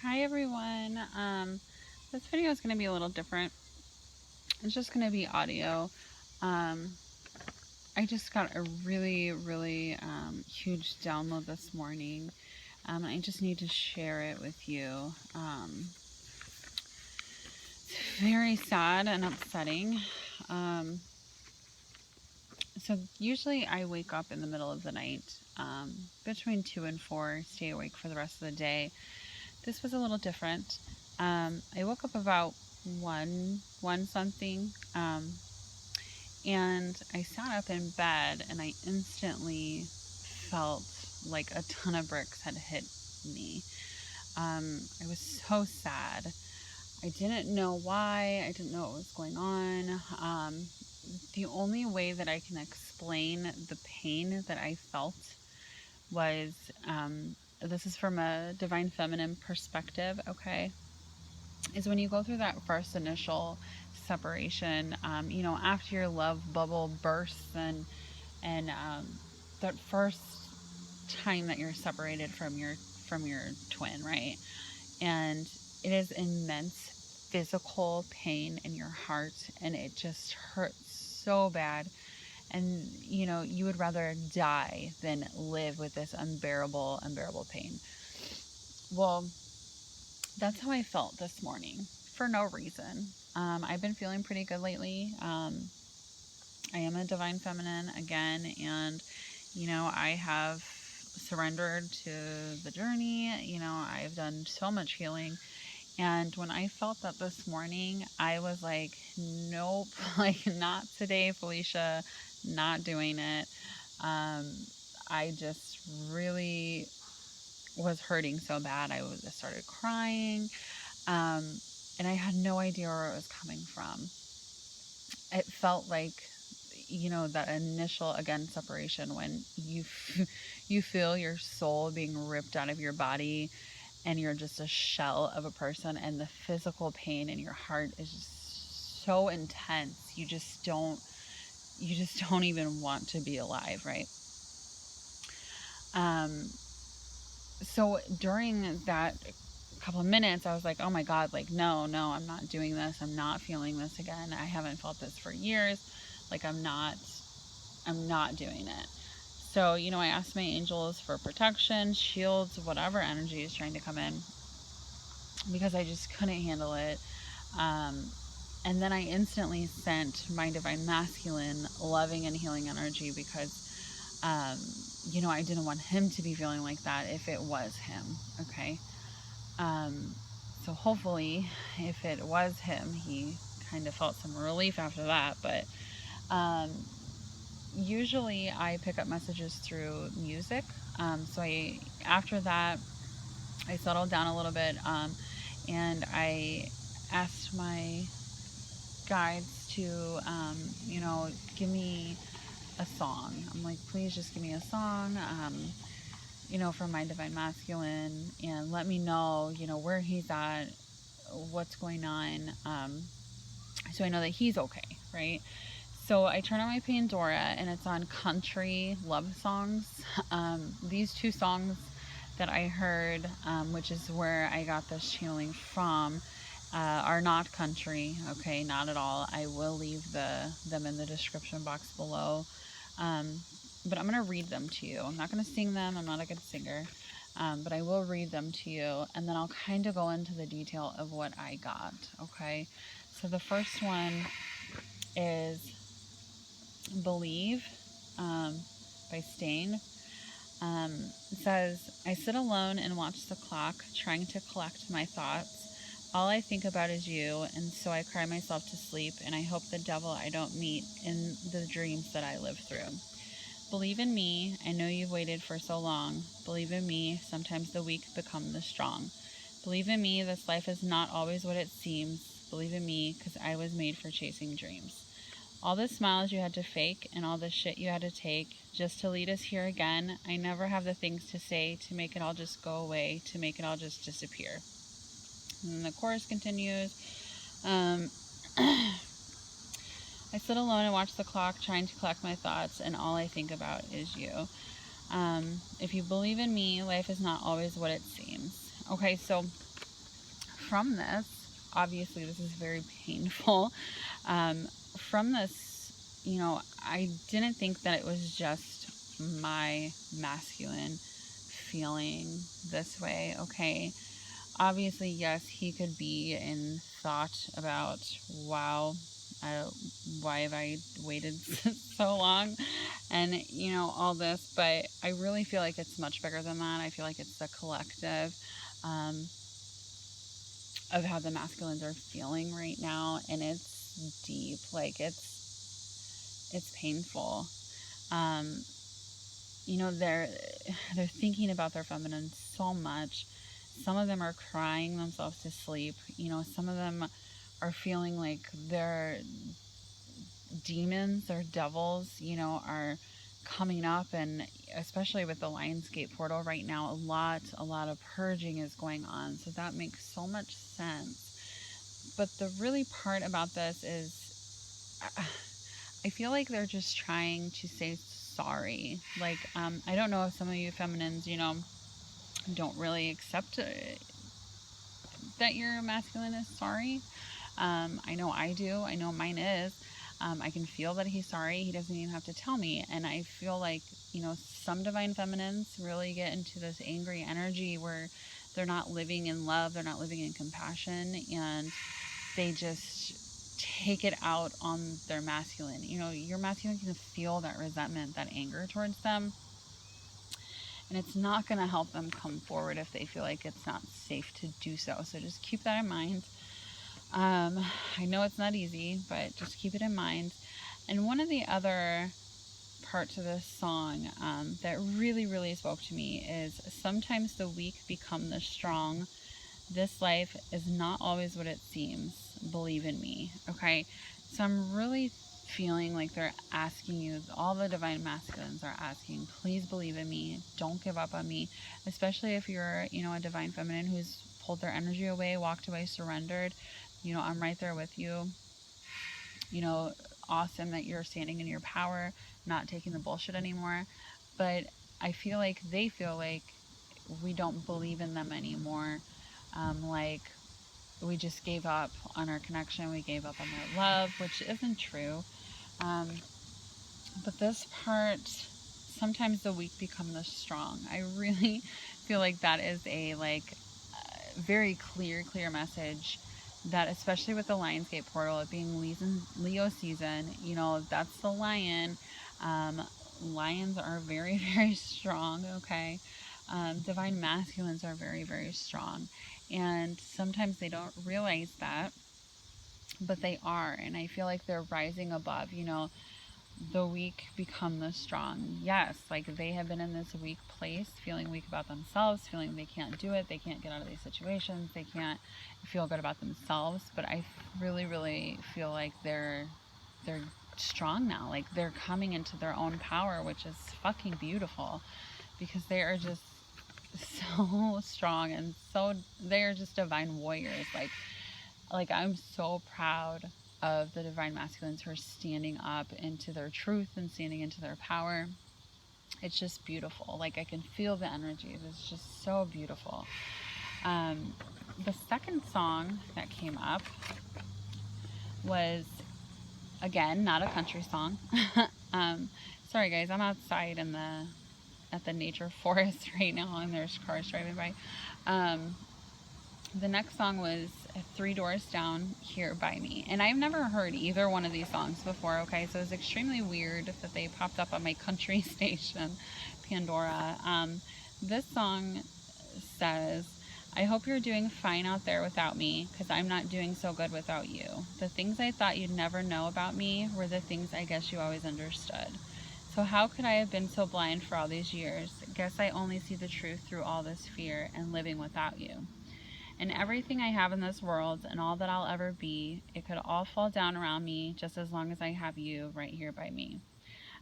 Hi everyone. This video is going to be a little different. It's just going to be audio. Um, I just got a really huge download this morning. I just need to share it with you. It's very sad and upsetting. Um, so usually I wake up in the middle of the night, between 2 and 4, stay awake for the rest of the day. This was a little different. I woke up about one something, and I sat up in bed and I instantly felt like a ton of bricks had hit me. I was so sad. I didn't know why. I didn't know what was going on. The only way that I can explain the pain that I felt was, this is from a divine feminine perspective, okay? Is when you go through that first initial separation, after your love bubble bursts and that first time that you're separated from your twin, right? And it is immense physical pain in your heart, and it just hurts so bad. And you would rather die than live with this unbearable pain. Well, that's how I felt this morning for no reason. I've been feeling pretty good lately. I am a divine feminine again, and I have surrendered to the journey. I've done so much healing. And when I felt that this morning, I was like, nope, like, not today, Felicia, not doing it. Um, I just really was hurting so bad. I started crying, um, and I had no idea where it was coming from. It felt like, that initial, again, separation when you feel your soul being ripped out of your body and you're just a shell of a person, and the physical pain in your heart is just so intense. You just don't even want to be alive, right? Um, so during that couple of minutes, I was like, oh my God, like, no, I'm not doing this. I'm not feeling this again. I haven't felt this for years. Like, I'm not doing it. So, I asked my angels for protection, shields, whatever energy is trying to come in, because I just couldn't handle it. Um, and then I instantly sent my divine masculine loving and healing energy, because I didn't want him to be feeling like that if it was him. Okay. Um, so hopefully, if it was him, he kind of felt some relief after that. But um, usually, I pick up messages through music. After that, I settled down a little bit, and I asked my guides to, give me a song. I'm like, please just give me a song, from my divine masculine, and let me know, where he's at, what's going on, so I know that he's okay, right? So I turn on my Pandora, and it's on country love songs. These two songs that I heard, which is where I got this channeling from, are not country. Okay, not at all. I will leave them in the description box below. Um, but I'm gonna read them to you. I'm not gonna sing them. I'm not a good singer, but I will read them to you, and then I'll kind of go into the detail of what I got. Okay, so the first one is "Believe" by Stain. It says, I sit alone and watch the clock, trying to collect my thoughts. All I think about is you, and so I cry myself to sleep, and I hope the devil I don't meet in the dreams that I live through. Believe in me, I know you've waited for so long. Believe in me, sometimes the weak become the strong. Believe in me, this life is not always what it seems. Believe in me, because I was made for chasing dreams. All the smiles you had to fake and all the shit you had to take just to lead us here again, I never have the things to say to make it all just go away, to make it all just disappear. And then the chorus continues. Um, I sit alone and watch the clock, trying to collect my thoughts, and all I think about is you. If you believe in me, life is not always what it seems. Okay, so from this, obviously this is very painful. From this, I didn't think that it was just my masculine feeling this way. Okay, obviously, yes, he could be in thought about, wow, why have I waited so long, and all this. But I really feel like it's much bigger than that. I feel like it's the collective um, of how the masculines are feeling right now, and it's deep. Like it's painful. Um, they're thinking about their feminine so much. Some of them are crying themselves to sleep. Some of them are feeling like their demons or devils, are coming up, and especially with the Lionsgate portal right now, a lot of purging is going on. So that makes so much sense. But the really part about this is I feel like they're just trying to say sorry. Like, I don't know if some of you feminines, don't really accept that your masculine is sorry. I know I do. I know mine is. I can feel that he's sorry. He doesn't even have to tell me. And I feel like, some divine feminines really get into this angry energy where they're not living in love, they're not living in compassion, and they just take it out on their masculine. Your masculine can feel that resentment, that anger towards them, and it's not going to help them come forward if they feel like it's not safe to do so. So just keep that in mind. I know it's not easy, but just keep it in mind. And one of the other parts of this song that really, really spoke to me is sometimes the weak become the strong. This life is not always what it seems. Believe in me. Okay. So I'm really feeling like they're asking you, all the divine masculines are asking, please believe in me. Don't give up on me. Especially if you're, a divine feminine who's pulled their energy away, walked away, surrendered. I'm right there with you. Awesome that you're standing in your power, not taking the bullshit anymore. But I feel like they feel like we don't believe in them anymore. Like we just gave up on our connection, we gave up on their love, which isn't true. But this part, sometimes the weak become the strong. I really feel like that is a very clear message, that especially with the Lionsgate portal, it being Leo season, that's the lion. Lions are very, very strong, okay? Divine masculines are very, very strong. And sometimes they don't realize that, but they are. And I feel like they're rising above, the weak become the strong. Yes, like they have been in this weak place, feeling weak about themselves, feeling they can't do it, they can't get out of these situations, they can't feel good about themselves. But I really, really feel like they're strong now. Like they're coming into their own power, which is fucking beautiful, because they are just so strong, and so they are just divine warriors. Like I'm so proud of the divine masculines who are standing up into their truth and standing into their power. It's just beautiful. Like I can feel the energy. It's just so beautiful. The second song that came up was, again, not a country song. Sorry guys, I'm outside at the nature forest right now, and there's cars driving by. The next song was Three Doors Down, Here by Me. And I've never heard either one of these songs before, okay? So it was extremely weird that they popped up on my country station, Pandora. This song says, I hope you're doing fine out there without me, because I'm not doing so good without you. The things I thought you'd never know about me were the things I guess you always understood. So how could I have been so blind for all these years? Guess I only see the truth through all this fear and living without you. And everything I have in this world and all that I'll ever be, it could all fall down around me just as long as I have you right here by me.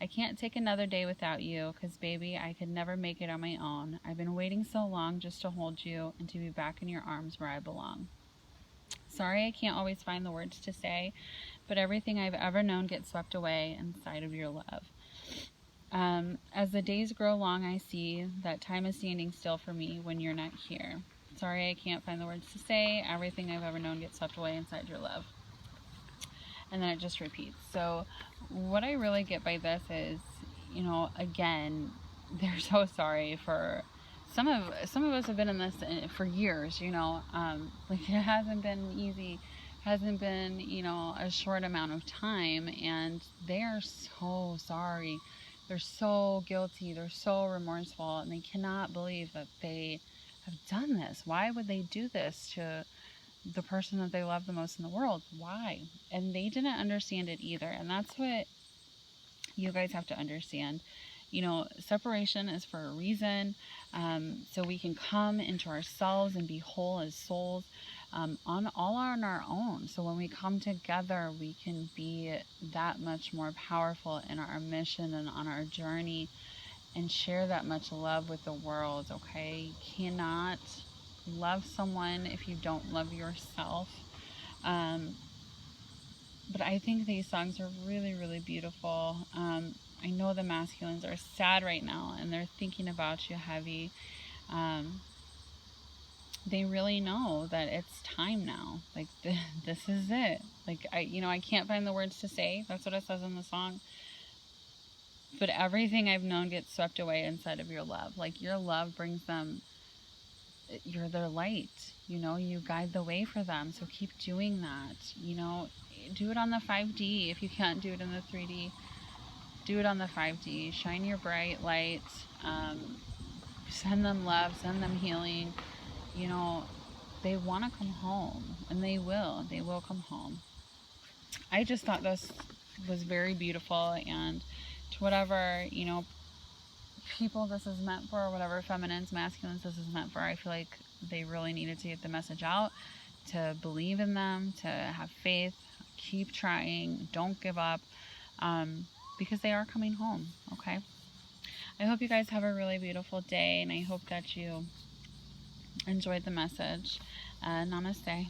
I can't take another day without you, because baby, I could never make it on my own. I've been waiting so long just to hold you and to be back in your arms where I belong. Sorry I can't always find the words to say, but everything I've ever known gets swept away inside of your love. As the days grow long, I see that time is standing still for me when you're not here. Sorry, I can't find the words to say. Everything I've ever known gets swept away inside your love. And then it just repeats. So what I really get by this is, you know, again, they're so sorry for some of us have been in this for years, you know. Like, it hasn't been easy, hasn't been, you know, a short amount of time, and they're so sorry. They're so guilty, they're so remorseful, and they cannot believe that they have done this. Why would they do this to the person that they love the most in the world? Why? And they didn't understand it either. And that's what you guys have to understand. You know, separation is for a reason, so we can come into ourselves and be whole as souls, all on our own. So when we come together, we can be that much more powerful in our mission and on our journey, and share that much love with the world. Okay, you cannot love someone if you don't love yourself. But I think these songs are really, really beautiful. I know the masculines are sad right now and they're thinking about you heavy. They really know that it's time now. Like, this is it. Like, I can't find the words to say. That's what it says in the song. But everything I've known gets swept away inside of your love. Like, your love brings them, you're their light. You know, you guide the way for them. So keep doing that. You know, do it on the 5D. If you can't do it in the 3D, do it on the 5D. Shine your bright light. Send them love, send them healing. You know, they want to come home, and they will. They will come home. I just thought this was very beautiful, and to whatever, you know, people this is meant for, whatever feminines, masculines this is meant for, I feel like they really needed to get the message out, to believe in them, to have faith, keep trying, don't give up, because they are coming home. Okay, I hope you guys have a really beautiful day, and I hope that you enjoyed the message. Namaste.